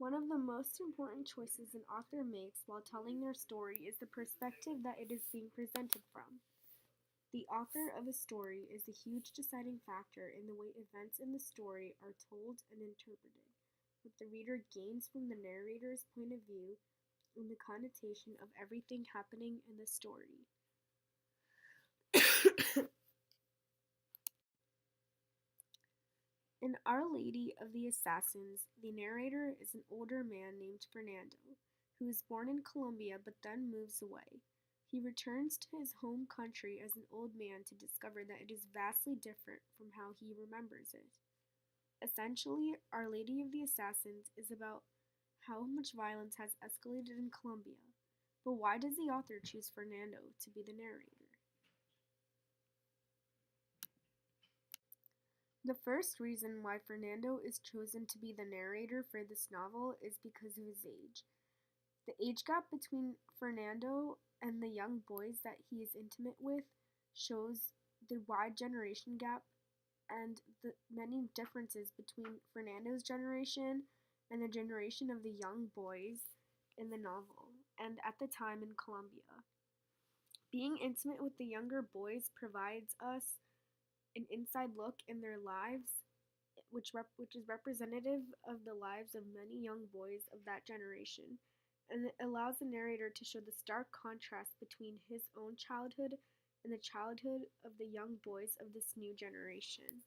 One of the most important choices an author makes while telling their story is the perspective that it is being presented from. The author of a story is a huge deciding factor in the way events in the story are told and interpreted, what the reader gains from the narrator's point of view, and the connotation of everything happening in the story. In Our Lady of the Assassins, the narrator is an older man named Fernando, who is born in Colombia but then moves away. He returns to his home country as an old man to discover that it is vastly different from how he remembers it. Essentially, Our Lady of the Assassins is about how much violence has escalated in Colombia. But why does the author choose Fernando to be the narrator? The first reason why Fernando is chosen to be the narrator for this novel is because of his age. The age gap between Fernando and the young boys that he is intimate with shows the wide generation gap and the many differences between Fernando's generation and the generation of the young boys in the novel and at the time in Colombia. Being intimate with the younger boys provides us an inside look in their lives, which is representative of the lives of many young boys of that generation, and it allows the narrator to show the stark contrast between his own childhood and the childhood of the young boys of this new generation.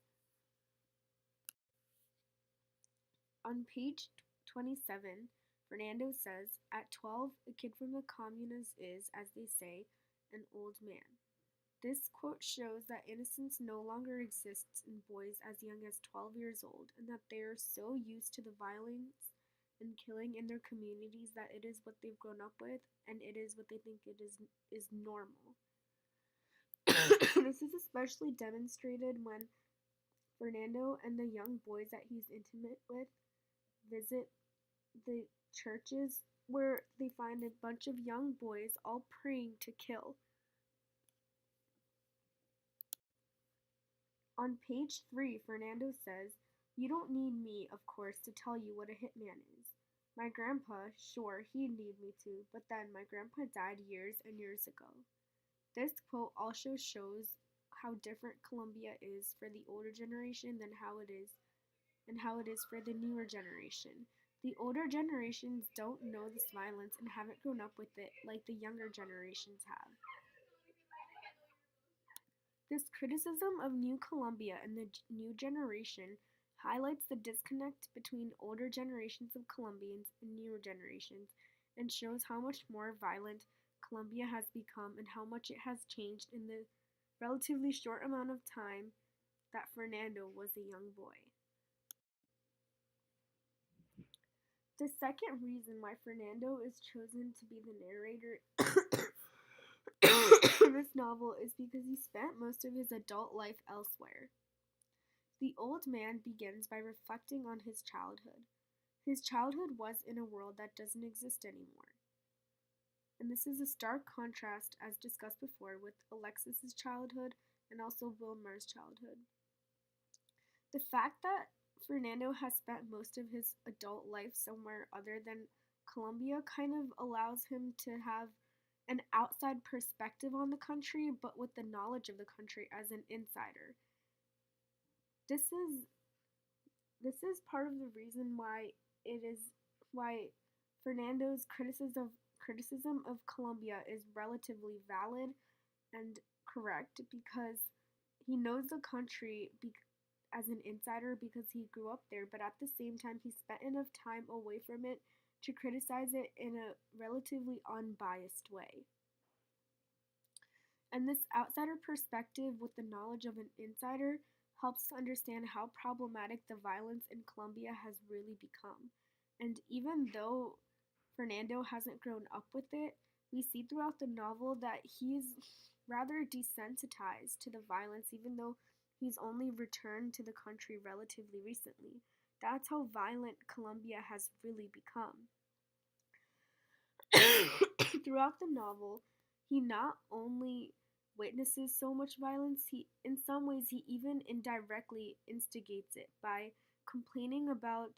On page 27, Fernando says, "At 12, a kid from the communas is, as they say, an old man." This quote shows that innocence no longer exists in boys as young as 12 years old, and that they are so used to the violence and killing in their communities that it is what they've grown up with, and it is what they think is normal. This is especially demonstrated when Fernando and the young boys that he's intimate with visit the churches where they find a bunch of young boys all praying to kill. On page 3, Fernando says, "You don't need me, of course, to tell you what a hitman is. My grandpa, sure, he'd need me to, but then my grandpa died years and years ago." This quote also shows how different Colombia is for the older generation than how it is for the newer generation. The older generations don't know this violence and haven't grown up with it like the younger generations have. This criticism of New Colombia and the new generation highlights the disconnect between older generations of Colombians and newer generations and shows how much more violent Colombia has become and how much it has changed in the relatively short amount of time that Fernando was a young boy. The second reason why Fernando is chosen to be the narrator in this novel is because he spent most of his adult life elsewhere. The old man begins by reflecting on his childhood. His childhood was in a world that doesn't exist anymore. And this is a stark contrast, as discussed before, with Alexis's childhood and also Wilmar's childhood. The fact that Fernando has spent most of his adult life somewhere other than Colombia kind of allows him to have an outside perspective on the country, but with the knowledge of the country as an insider. This is this is part of the reason why Fernando's criticism of Colombia is relatively valid and correct because he knows the country as an insider because he grew up there, but at the same time he spent enough time away from it to criticize it in a relatively unbiased way. And this outsider perspective with the knowledge of an insider helps to understand how problematic the violence in Colombia has really become. And even though Fernando hasn't grown up with it, we see throughout the novel that he's rather desensitized to the violence, even though he's only returned to the country relatively recently. That's how violent Colombia has really become. Throughout the novel, he not only witnesses so much violence, in some ways he even indirectly instigates it by complaining about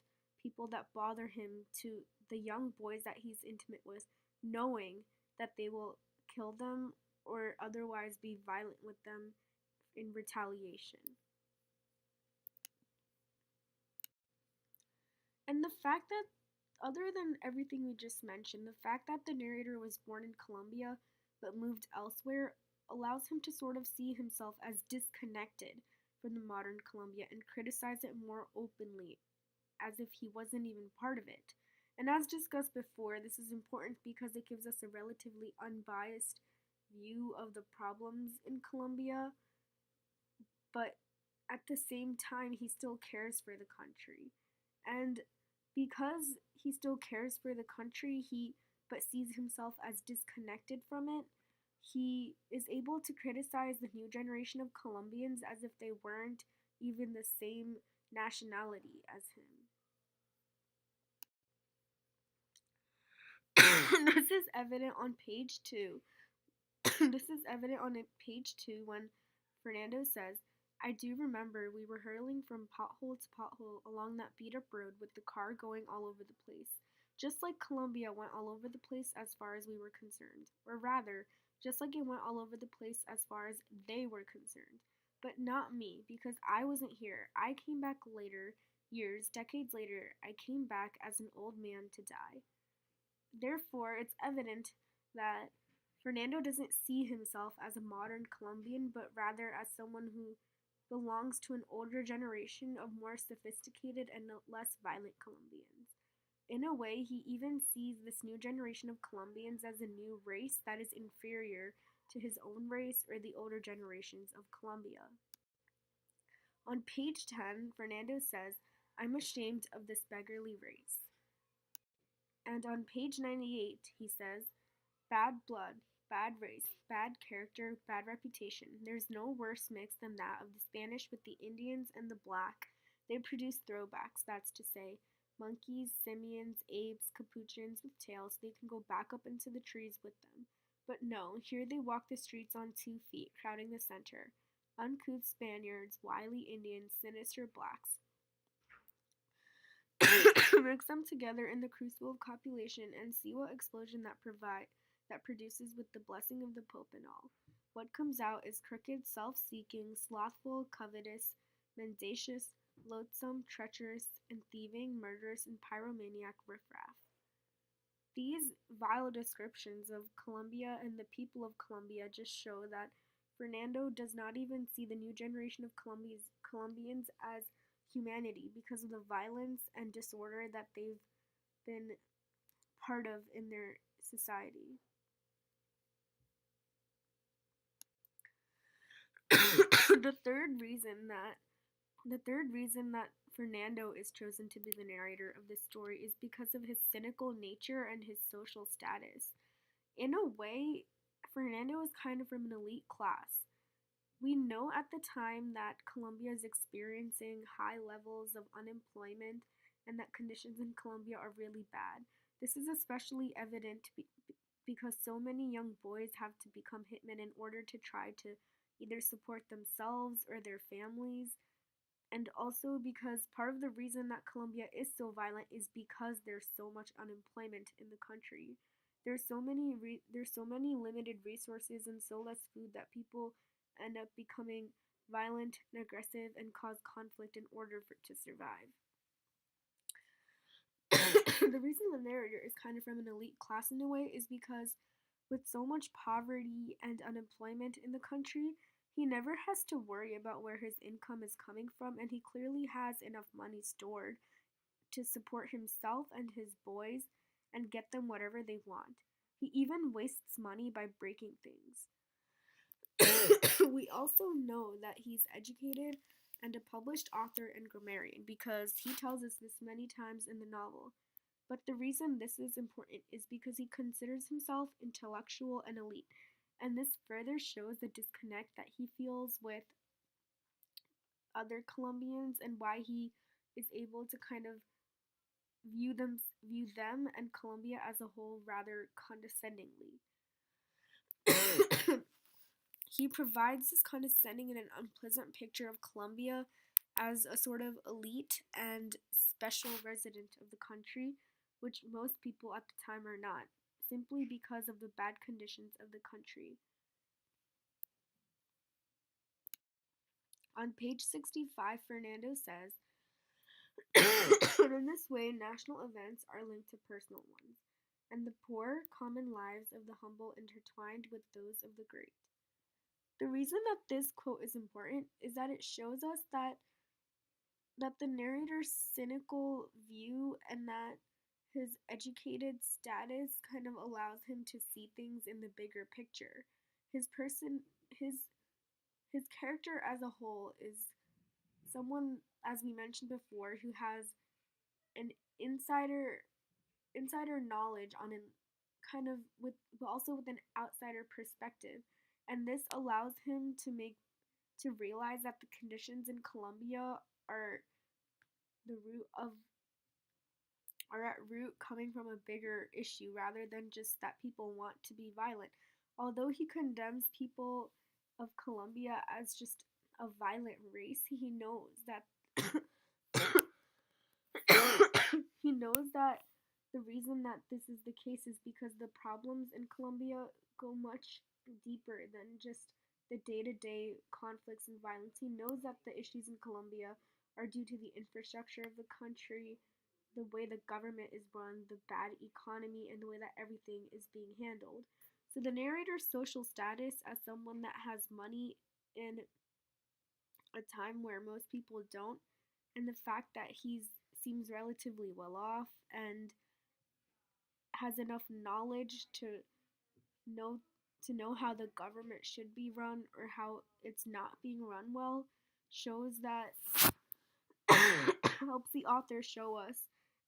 people that bother him to the young boys that he's intimate with, knowing that they will kill them or otherwise be violent with them in retaliation. And the fact that, other than everything we just mentioned, the fact that the narrator was born in Colombia but moved elsewhere allows him to sort of see himself as disconnected from the modern Colombia and criticize it more openly, as if he wasn't even part of it. And as discussed before, this is important because it gives us a relatively unbiased view of the problems in Colombia, but at the same time, he still cares for the country. And because he still cares for the country, he but sees himself as disconnected from it, he is able to criticize the new generation of Colombians as if they weren't even the same nationality as him. This is evident on page 2. This is evident on page 2 when Fernando says, I do remember we were hurtling from pothole to pothole along that beat up road with the car going all over the place. Just like Colombia went all over the place as far as we were concerned. Or rather, just like it went all over the place as far as they were concerned. But not me, because I wasn't here. I came back later, years, decades later. I came back as an old man to die. Therefore, it's evident that Fernando doesn't see himself as a modern Colombian, but rather as someone who belongs to an older generation of more sophisticated and less violent Colombians. In a way, he even sees this new generation of Colombians as a new race that is inferior to his own race or the older generations of Colombia. On page 10, Fernando says, I'm ashamed of this beggarly race. And on page 98, he says, bad blood, bad race, bad character, bad reputation. There's no worse mix than that of the Spanish with the Indians and the black. They produce throwbacks, that's to say, monkeys, simians, apes, capuchins with tails. They can go back up into the trees with them. But no, here they walk the streets on 2 feet, crowding the center. Uncouth Spaniards, wily Indians, sinister blacks. Mix them together in the crucible of copulation and see what explosion that produces with the blessing of the Pope and all. What comes out is crooked, self-seeking, slothful, covetous, mendacious, loathsome, treacherous, and thieving, murderous, and pyromaniac riffraff. These vile descriptions of Colombia and the people of Colombia just show that Fernando does not even see the new generation of Colombians as humanity because of the violence and disorder that they've been part of in their society. the third reason that Fernando is chosen to be the narrator of this story is because of his cynical nature and his social status. In a way, Fernando is kind of from an elite class. We know at the time that Colombia is experiencing high levels of unemployment and that conditions in Colombia are really bad. This is especially evident because so many young boys have to become hitmen in order to try to either support themselves or their families. And also because part of the reason that Colombia is so violent is because there's so much unemployment in the country. There's so many limited resources and so less food that people end up becoming violent and aggressive and cause conflict in order to survive. The reason the narrator is kind of from an elite class in a way is because with so much poverty and unemployment in the country, he never has to worry about where his income is coming from, and he clearly has enough money stored to support himself and his boys and get them whatever they want. He even wastes money by breaking things. We also know that he's educated and a published author and grammarian because he tells us this many times in the novel. But the reason this is important is because he considers himself intellectual and elite, and this further shows the disconnect that he feels with other Colombians and why he is able to kind of view them and Colombia as a whole rather condescendingly. He provides this condescending and an unpleasant picture of Colombia as a sort of elite and special resident of the country, which most people at the time are not, simply because of the bad conditions of the country. On page 65, Fernando says, in this way, national events are linked to personal ones, and the poor, common lives of the humble intertwined with those of the great. The reason that this quote is important is that it shows us that the narrator's cynical view and that his educated status kind of allows him to see things in the bigger picture. His person his character as a whole is someone, as we mentioned before, who has an insider knowledge on an kind of with but also with an outsider perspective, and this allows him to realize that the conditions in Colombia are the root of are at root coming from a bigger issue rather than just that people want to be violent. Although he condemns people of Colombia as just a violent race, he knows that he knows that the reason that this is the case is because the problems in Colombia go much deeper than just the day-to-day conflicts and violence. He knows that the issues in Colombia are due to the infrastructure of the country, the way the government is run, the bad economy, and the way that everything is being handled. So the narrator's social status as someone that has money in a time where most people don't, and the fact that he seems relatively well off and has enough knowledge know know how the government should be run or how it's not being run well shows that helps the author show us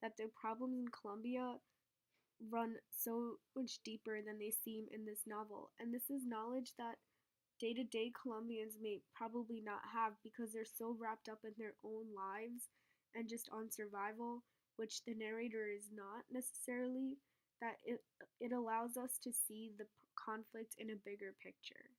that the problems in Colombia run so much deeper than they seem in this novel. And this is knowledge that day to day Colombians may probably not have because they're so wrapped up in their own lives and just on survival, which the narrator is not necessarily, that it allows us to see the conflict in a bigger picture.